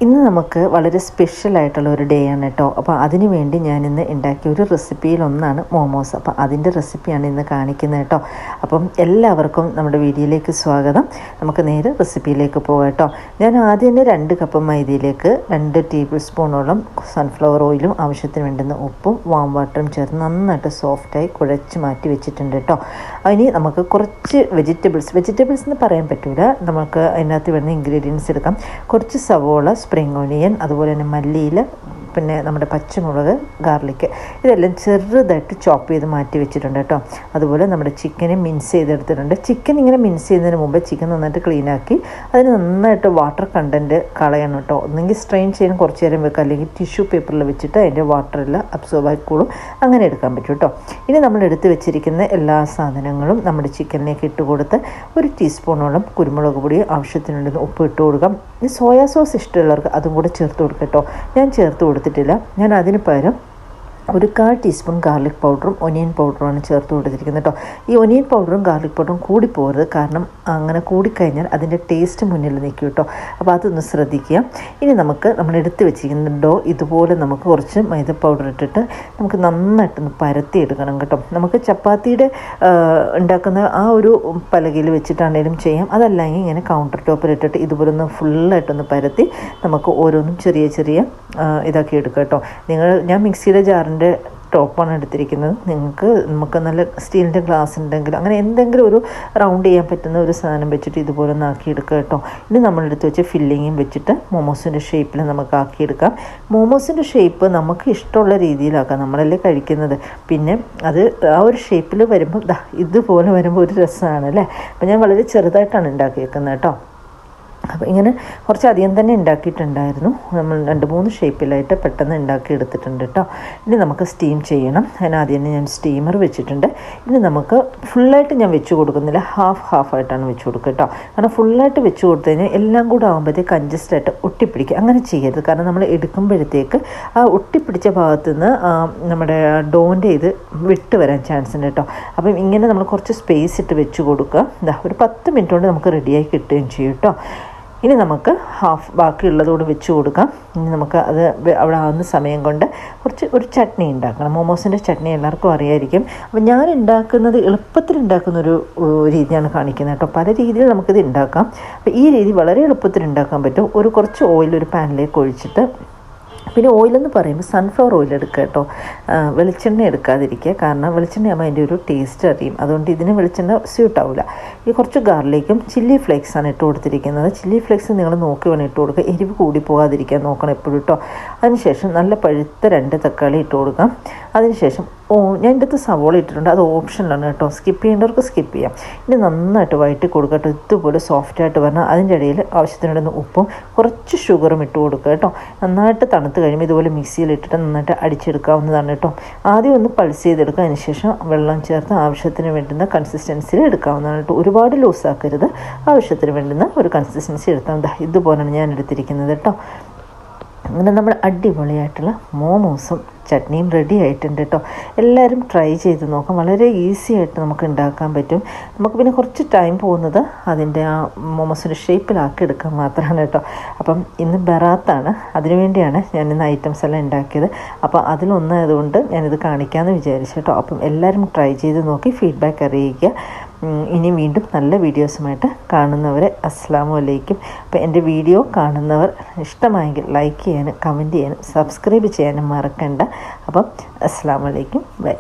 ഇന്ന് നമുക്ക് വളരെ സ്പെഷ്യലായിട്ടുള്ള ഒരു ഡേ ആണ് കേട്ടോ. അപ്പോൾ അതിന് വേണ്ടി ഞാനിന്ന് ഉണ്ടാക്കിയ ഒരു റെസിപ്പിയിലൊന്നാണ് മോമോസ്. അപ്പോൾ അതിൻ്റെ റെസിപ്പിയാണ് ഇന്ന് കാണിക്കുന്നത് കേട്ടോ. അപ്പം എല്ലാവർക്കും നമ്മുടെ വീഡിയോയിലേക്ക് സ്വാഗതം. നമുക്ക് നേരെ റെസിപ്പിയിലേക്ക് പോകാം കേട്ടോ. ഞാൻ ആദ്യം തന്നെ 2 കപ്പ് മൈദയിലേക്ക് 2 ടേബിൾ സ്പൂണോളം സൺഫ്ലവർ ഓയിലും ആവശ്യത്തിന് വേണ്ടുന്ന ഉപ്പും വാം വാട്ടറും ചേർത്ത് നന്നായിട്ട് സോഫ്റ്റായി കുഴച്ച് മാറ്റി വെച്ചിട്ടുണ്ട് കേട്ടോ. അതിന് നമുക്ക് കുറച്ച് വെജിറ്റബിൾസ് എന്ന് പറയാൻ പറ്റില്ല, നമുക്ക് അതിനകത്ത് വേണ്ട ഇൻഗ്രീഡിയൻസ് എടുക്കാം. കുറച്ച് സവോള, സ്പ്രിംഗ് ഓണിയൻ, അതുപോലെ തന്നെ മല്ലിയില, പിന്നെ നമ്മുടെ പച്ചമുളക്, ഗാർലിക്ക്, ഇതെല്ലാം ചെറുതായിട്ട് ചോപ്പ് ചെയ്ത് മാറ്റി വെച്ചിട്ടുണ്ട് കേട്ടോ. അതുപോലെ നമ്മുടെ ചിക്കനെ മിൻസ് ചെയ്തെടുത്തിട്ടുണ്ട്. ചിക്കൻ ഇങ്ങനെ മിൻസ് ചെയ്യുന്നതിന് മുമ്പ് ചിക്കൻ നന്നായിട്ട് ക്ലീനാക്കി അതിന് നന്നായിട്ട് വാട്ടർ കണ്ടൻറ്റ് കളയണം കേട്ടോ. ഒന്നെങ്കിൽ സ്ട്രെയിൻ ചെയ്യാൻ കുറച്ച് നേരം വെക്കുക, അല്ലെങ്കിൽ ടിഷ്യൂ പേപ്പറിൽ വെച്ചിട്ട് അതിൻ്റെ വാട്ടറെല്ലാം അബ്സോർബ് ആയിക്കോളും, അങ്ങനെ എടുക്കാൻ പറ്റും കേട്ടോ. ഇനി നമ്മൾ എടുത്ത് വെച്ചിരിക്കുന്ന എല്ലാ സാധനങ്ങളും നമ്മുടെ ചിക്കനിലേക്ക് ഇട്ട് കൊടുത്ത് 1 ടീസ്പൂണോളം കുരുമുളക് പൊടി, ആവശ്യത്തിനുണ്ടെന്ന് ഉപ്പ് ഇട്ട് കൊടുക്കാം. ഈ സോയാ സോസ് ഇഷ്ടമുള്ളവർക്ക് അതും കൂടെ ചേർത്ത് കൊടുക്കാം കേട്ടോ. ഞാൻ ചേർത്ത് കൊടുത്തിട്ടില്ല. ഞാൻ അതിന് പകരം 1/4 ടീസ്പൂൺ ഗാർലിക് പൗഡറും ഒനിയൻ പൗഡറുമാണ് ചേർത്ത് കൊടുത്തിരിക്കുന്നത് കേട്ടോ. ഈ ഒനിയൻ പൗഡറും ഗാർലിക് പൗഡറും കൂടി പോകരുത്, കാരണം അങ്ങനെ കൂടിക്കഴിഞ്ഞാൽ അതിൻ്റെ ടേസ്റ്റ് മുന്നിൽ നിൽക്കും കേട്ടോ. അപ്പോൾ അതൊന്ന് ശ്രദ്ധിക്കുക. ഇനി നമ്മൾ എടുത്ത് വെച്ചിരിക്കുന്ന ഡോ ഇതുപോലെ നമുക്ക് കുറച്ച് മൈദ പൗഡർ ഇട്ടിട്ട് നമുക്ക് നന്നായിട്ടൊന്ന് പരത്തി എടുക്കണം കേട്ടോ. നമുക്ക് ചപ്പാത്തിയുടെ ഉണ്ടാക്കുന്ന ആ ഒരു പലകയിൽ വെച്ചിട്ടാണെങ്കിലും ചെയ്യാം, അതല്ലെങ്കിൽ ഇങ്ങനെ കൗണ്ടർ ടോപ്പിൽ ഇട്ടിട്ട് ഇതുപോലെ ഒന്ന് ഫുള്ളായിട്ടൊന്ന് പരത്തി നമുക്ക് ഓരോന്നും ചെറിയ ഇതാക്കി എടുക്കാം കേട്ടോ. ഞാൻ മിക്സിയുടെ ജാറിൻ്റെ ടോപ്പാണ് എടുത്തിരിക്കുന്നത്. നമുക്ക് നല്ല സ്റ്റീലിൻ്റെ ഗ്ലാസ് ഉണ്ടെങ്കിൽ അങ്ങനെ എന്തെങ്കിലും ഒരു റൗണ്ട് ചെയ്യാൻ പറ്റുന്ന ഒരു സാധനം വെച്ചിട്ട് ഇതുപോലെ ഒന്ന് ആക്കിയെടുക്കുക കേട്ടോ. ഇനി നമ്മളെടുത്ത് വെച്ച് ഫില്ലിങ്ങും വെച്ചിട്ട് മോമോസിൻ്റെ ഷേപ്പിൽ നമുക്ക് ആക്കിയെടുക്കാം. മോമോസിൻ്റെ ഷേപ്പ് നമുക്ക് ഇഷ്ടമുള്ള രീതിയിലാക്കാം, നമ്മളല്ലേ കഴിക്കുന്നത്. പിന്നെ അത് ആ ഒരു ഷേപ്പിൽ വരുമ്പോൾ ഇതുപോലെ വരുമ്പോൾ ഒരു രസമാണ് അല്ലേ. അപ്പോൾ ഞാൻ വളരെ ചെറുതായിട്ടാണ് ഉണ്ടാക്കിയേക്കുന്നത് കേട്ടോ. അപ്പോൾ ഇങ്ങനെ കുറച്ചധികം തന്നെ ഉണ്ടാക്കിയിട്ടുണ്ടായിരുന്നു. നമ്മൾ 2-3 ഷേപ്പിലായിട്ട് പെട്ടെന്ന് ഉണ്ടാക്കി എടുത്തിട്ടുണ്ട് കേട്ടോ. ഇനി നമുക്ക് സ്റ്റീം ചെയ്യണം. അതിനാദ്യം തന്നെ ഞാൻ സ്റ്റീമർ വെച്ചിട്ടുണ്ട്. ഇനി നമുക്ക് ഫുള്ളായിട്ട് ഞാൻ വെച്ച് കൊടുക്കുന്നില്ല, ഹാഫായിട്ടാണ് വെച്ച് കൊടുക്കുക കേട്ടോ. കാരണം ഫുള്ളായിട്ട് വെച്ച് കൊടുത്തു കഴിഞ്ഞാൽ എല്ലാം കൂടെ ആകുമ്പോഴത്തേക്ക് കൺജസ്റ്റായിട്ട് ഒട്ടിപ്പിടിക്കുക. അങ്ങനെ ചെയ്യരുത്, കാരണം നമ്മൾ എടുക്കുമ്പോഴത്തേക്ക് ആ ഒട്ടിപ്പിടിച്ച ഭാഗത്തു നിന്ന് നമ്മുടെ ഡോൻ്റെ ഇത് വിട്ട് വരാൻ ചാൻസ് ഉണ്ട് കേട്ടോ. അപ്പം ഇങ്ങനെ നമ്മൾ കുറച്ച് സ്പേസ് ഇട്ട് വെച്ച് കൊടുക്കുക. ഒരു 10 മിനിറ്റ് കൊണ്ട് നമുക്ക് റെഡിയായി കിട്ടുകയും ചെയ്യും കേട്ടോ. ഇനി നമുക്ക് ബാക്കിയുള്ളതോട് വെച്ച് കൊടുക്കാം. ഇനി നമുക്ക് അത് അവിടെ ആവുന്ന സമയം കൊണ്ട് ഒരു ചട്നി ഉണ്ടാക്കണം. മോമോസിൻ്റെ ചട്നി എല്ലാവർക്കും അറിയായിരിക്കും. അപ്പോൾ ഞാൻ ഉണ്ടാക്കുന്നത് എളുപ്പത്തിൽ ഉണ്ടാക്കുന്നൊരു രീതിയാണ് കാണിക്കുന്നത് കേട്ടോ. പല രീതിയിൽ നമുക്കിത് ഉണ്ടാക്കാം. അപ്പോൾ ഈ രീതി വളരെ എളുപ്പത്തിൽ ഉണ്ടാക്കാൻ പറ്റും. കുറച്ച് ഓയിൽ ഒരു പാനിലേക്ക് ഒഴിച്ചിട്ട്, പിന്നെ ഓയിലെന്ന് പറയുമ്പോൾ സൺഫ്ലവർ ഓയിൽ എടുക്കുക കേട്ടോ. വെളിച്ചെണ്ണ എടുക്കാതിരിക്കുക, കാരണം വെളിച്ചെണ്ണയാകുമ്പോൾ അതിൻ്റെ ഒരു ടേസ്റ്റ് അറിയും. അതുകൊണ്ട് ഇതിന് വെളിച്ചെണ്ണ സ്യൂട്ടാവില്ല. ഈ കുറച്ച് ഗാർലിക്കും ചില്ലി ഫ്ലേക്സാണ് ഇട്ട് കൊടുത്തിരിക്കുന്നത്. ചില്ലി ഫ്ലേക്സ് നിങ്ങൾ നോക്കി വേണം ഇട്ട് കൊടുക്കുക, എരിവ് കൂടി പോകാതിരിക്കാൻ നോക്കണം എപ്പോഴും കേട്ടോ. അതിനുശേഷം നല്ല പഴുത്ത 2 തക്കാളി ഇട്ട് കൊടുക്കാം. അതിനുശേഷം ഞാൻ ഇതിൻ്റെ അകത്ത് സവോള ഇട്ടിട്ടുണ്ട്, അത് ഓപ്ഷനിലാണ് കേട്ടോ. സ്കിപ്പ് ചെയ്യേണ്ടവർക്ക് സ്കിപ്പ് ചെയ്യാം. ഇനി നന്നായിട്ട് വഴറ്റി കൊടുക്കട്ടോ. ഇതുപോലെ സോഫ്റ്റായിട്ട് വരണം. അതിൻ്റെ ഇടയിൽ ആവശ്യത്തിനുണ്ടെന്ന് ഉപ്പും കുറച്ച് ഷുഗറും ഇട്ട് കൊടുക്കുക കേട്ടോ. നന്നായിട്ട് തണുത്ത് കഴിയുമ്പോൾ ഇതുപോലെ മിക്സിയിലിട്ടിട്ട് നന്നായിട്ട് അടിച്ചെടുക്കാവുന്നതാണ് കേട്ടോ. ആദ്യം ഒന്ന് പൾസ് ചെയ്തെടുക്കുക, അതിനുശേഷം വെള്ളം ചേർത്ത് ആവശ്യത്തിന് വേണ്ടുന്ന കൺസിസ്റ്റൻസിയിൽ എടുക്കാവുന്നതാണ് കേട്ടോ. ഒരുപാട് ലൂസാക്കരുത്, ആവശ്യത്തിന് വേണ്ടുന്ന ഒരു കൺസിസ്റ്റൻസി എടുത്താൽ മതി. ഇതുപോലെയാണ് ഞാൻ എടുത്തിരിക്കുന്നത് കേട്ടോ. അങ്ങനെ നമ്മൾ അടിപൊളിയായിട്ടുള്ള മോമോസും ചട്നിയും റെഡി ആയിട്ടുണ്ട് കേട്ടോ. എല്ലാവരും ട്രൈ ചെയ്ത് നോക്കാം. വളരെ ഈസി ആയിട്ട് നമുക്ക് ഉണ്ടാക്കാൻ പറ്റും. നമുക്ക് പിന്നെ കുറച്ച് ടൈം പോകുന്നത് അതിൻ്റെ ആ മോമോസിൻ്റെ ഷേപ്പിലാക്കി എടുക്കാൻ മാത്രമാണ് കേട്ടോ. അപ്പം ഇന്ന് ബറാത്താണ്, അതിനുവേണ്ടിയാണ് ഞാൻ ഇന്ന് ഐറ്റംസ് എല്ലാം ഉണ്ടാക്കിയത്. അപ്പോൾ അതിലൊന്നായതുകൊണ്ട് ഞാനിത് കാണിക്കാമെന്ന് വിചാരിച്ചു കേട്ടോ. അപ്പം എല്ലാവരും ട്രൈ ചെയ്ത് നോക്കി ഫീഡ്ബാക്ക് അറിയിക്കുക. ഇനി വീണ്ടും നല്ല വീഡിയോസുമായിട്ട് കാണുന്നവരെ അസ്സലാമു അലൈക്കും. അപ്പോൾ എൻ്റെ വീഡിയോ കാണുന്നവർ ഇഷ്ടമായെങ്കിൽ ലൈക്ക് ചെയ്യാനും കമൻറ്റ് ചെയ്യാനും സബ്സ്ക്രൈബ് ചെയ്യാനും മറക്കണ്ട. അപ്പം അസ്സലാമു അലൈക്കും, ബൈ.